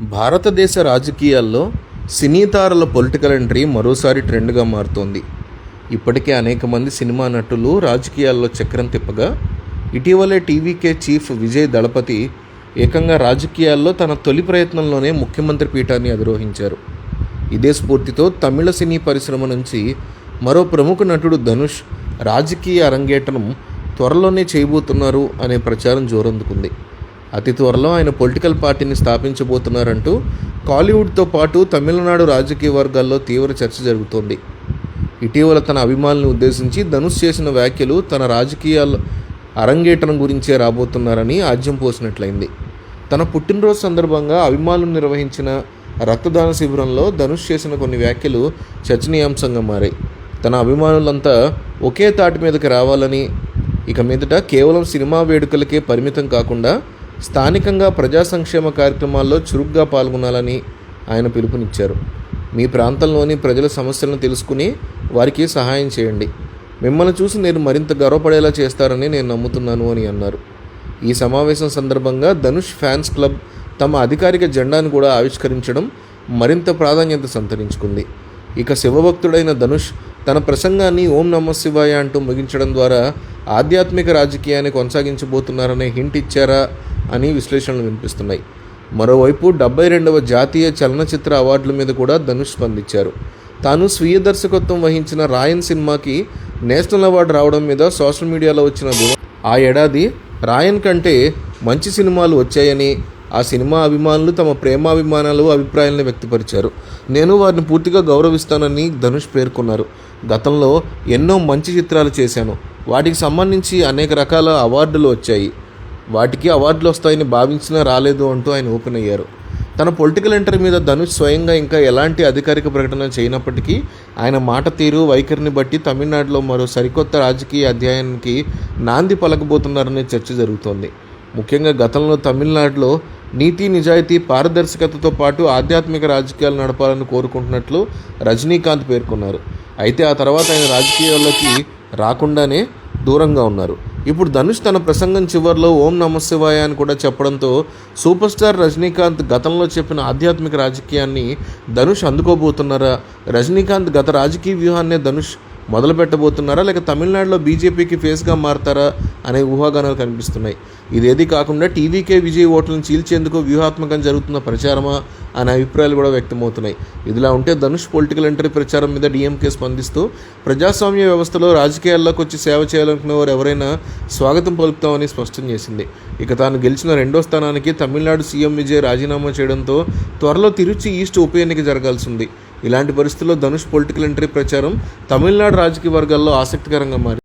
భారతదేశ రాజకీయాల్లో సినీ తారల పొలిటికల్ ఎంట్రీ మరోసారి ట్రెండ్గా మారుతోంది. ఇప్పటికే అనేక మంది సినిమా నటులు రాజకీయాల్లో చక్రం తిప్పగా, ఇటీవలే టీవీకే చీఫ్ విజయ్ దళపతి ఏకంగా రాజకీయాల్లో తన తొలి ప్రయత్నంలోనే ముఖ్యమంత్రి పీఠాన్ని అధిరోహించారు. ఇదే స్ఫూర్తితో తమిళ సినీ పరిశ్రమ నుంచి మరో ప్రముఖ నటుడు ధనుష్ రాజకీయ అరంగేట్రం త్వరలోనే చేయబోతున్నారు అనే ప్రచారం జోరందుకుంది. అతి త్వరలో ఆయన పొలిటికల్ పార్టీని స్థాపించబోతున్నారంటూ కాలీవుడ్తో పాటు తమిళనాడు రాజకీయ వర్గాల్లో తీవ్ర చర్చ జరుగుతోంది. ఇటీవల తన అభిమానులను ఉద్దేశించి ధనుష్ చేసిన వ్యాఖ్యలు తన రాజకీయాల అరంగేట్రం గురించే రాబోతున్నారని ఆజ్యం పోసినట్లయింది. తన పుట్టినరోజు సందర్భంగా అభిమానులు నిర్వహించిన రక్తదాన శిబిరంలో ధనుష్ చేసిన కొన్ని వ్యాఖ్యలు చర్చనీయాంశంగా మారాయి. తన అభిమానులంతా ఒకే తాటి మీదకి రావాలని, ఇక మీదట కేవలం సినిమా వేడుకలకే పరిమితం కాకుండా స్థానికంగా ప్రజా సంక్షేమ కార్యక్రమాల్లో చురుగ్గా పాల్గొనాలని ఆయన పిలుపునిచ్చారు. మీ ప్రాంతంలోని ప్రజల సమస్యలను తెలుసుకుని వారికి సహాయం చేయండి. మిమ్మల్ని చూసి నేను మరింత గర్వపడేలా చేస్తారని నేను నమ్ముతున్నాను అని అన్నారు. ఈ సమావేశం సందర్భంగా ధనుష్ ఫ్యాన్స్ క్లబ్ తమ అధికారిక జెండాను కూడా ఆవిష్కరించడం మరింత ప్రాధాన్యత సంతరించుకుంది. ఇక శివభక్తుడైన ధనుష్ తన ప్రసంగాన్ని ఓం నమః శివాయ అంటూ ముగించడం ద్వారా ఆధ్యాత్మిక రాజకీయాన్ని కొనసాగించబోతున్నారనే హింట్ ఇచ్చారా అని విశ్లేషణలు వినిపిస్తున్నాయి. మరోవైపు 72వ జాతీయ చలనచిత్ర అవార్డుల మీద కూడా ధనుష్ స్పందించారు. తాను స్వీయ దర్శకత్వం వహించిన రాయన్ సినిమాకి నేషనల్ అవార్డు రావడం మీద సోషల్ మీడియాలో వచ్చిన ఆ ఏడాది రాయన్ కంటే మంచి సినిమాలు వచ్చాయని, ఆ సినిమా అభిమానులు తమ ప్రేమాభిమానాలు అభిప్రాయాలను వ్యక్తపరిచారు. నేను వారిని పూర్తిగా గౌరవిస్తానని ధనుష్ పేర్కొన్నారు. గతంలో ఎన్నో మంచి చిత్రాలు చేశాను, వాటికి సంబంధించి అనేక రకాల అవార్డులు వచ్చాయి, వాటికి అవార్డులు వస్తాయని భావించినా రాలేదు అంటూ ఆయన ఓపెన్ అయ్యారు. తన పొలిటికల్ ఎంట్రీ మీద ధనుష్ స్వయంగా ఇంకా ఎలాంటి అధికారిక ప్రకటన చేయనప్పటికీ ఆయన మాట తీరు, వైఖరిని బట్టి తమిళనాడులో మరో సరికొత్త రాజకీయ అధ్యాయానికి నాంది పలకబోతున్నారనే చర్చ జరుగుతోంది. ముఖ్యంగా గతంలో తమిళనాడులో నీతి, నిజాయితీ, పారదర్శకతతో పాటు ఆధ్యాత్మిక రాజకీయాలు నడపాలని కోరుకుంటున్నట్లు రజనీకాంత్ పేర్కొన్నారు. అయితే ఆ తర్వాత ఆయన రాజకీయాల్లోకి రాకుండానే దూరంగా ఉన్నారు. ఇప్పుడు ధనుష్ తన ప్రసంగం చివరిలో ఓం నమః శివాయ అని కూడా చెప్పడంతో సూపర్ స్టార్ రజనీకాంత్ గతంలో చెప్పిన ఆధ్యాత్మిక రాజకీయాన్ని ధనుష్ అందుకోబోతున్నారా, రజనీకాంత్ గత రాజకీయ వ్యూహాన్నే ధనుష్ మొదలు పెట్టబోతున్నారా, లేక తమిళనాడులో బీజేపీకి ఫేస్గా మారతారా అనే ఊహాగానాలు కనిపిస్తున్నాయి. ఇదేది కాకుండా టీవీకే విజయ్ ఓట్లను చీల్చేందుకు వ్యూహాత్మకంగా జరుగుతున్న ప్రచారమా అనే అభిప్రాయాలు కూడా వ్యక్తమవుతున్నాయి. ఇదిలా ఉంటే ధనుష్ పొలిటికల్ ఎంట్రీ ప్రచారం మీద డీఎంకే స్పందిస్తూ ప్రజాస్వామ్య వ్యవస్థలో రాజకీయాల్లోకి వచ్చి సేవ చేయాలనుకునే వారు ఎవరైనా స్వాగతం పలుకుతామని స్పష్టం చేసింది. ఇక తాను గెలిచిన 2వ స్థానానికి తమిళనాడు సీఎం విజయ్ రాజీనామా చేయడంతో త్వరలో తిరుచి ఈస్ట్ ఉప ఎన్నిక జరగాల్సి ఉంది. ఇలాంటి పరిస్థితుల్లో ధనుష్ పొలిటికల్ ఎంట్రీ ప్రచారం తమిళనాడు రాజకీయ వర్గాల్లో ఆసక్తికరంగా మారింది.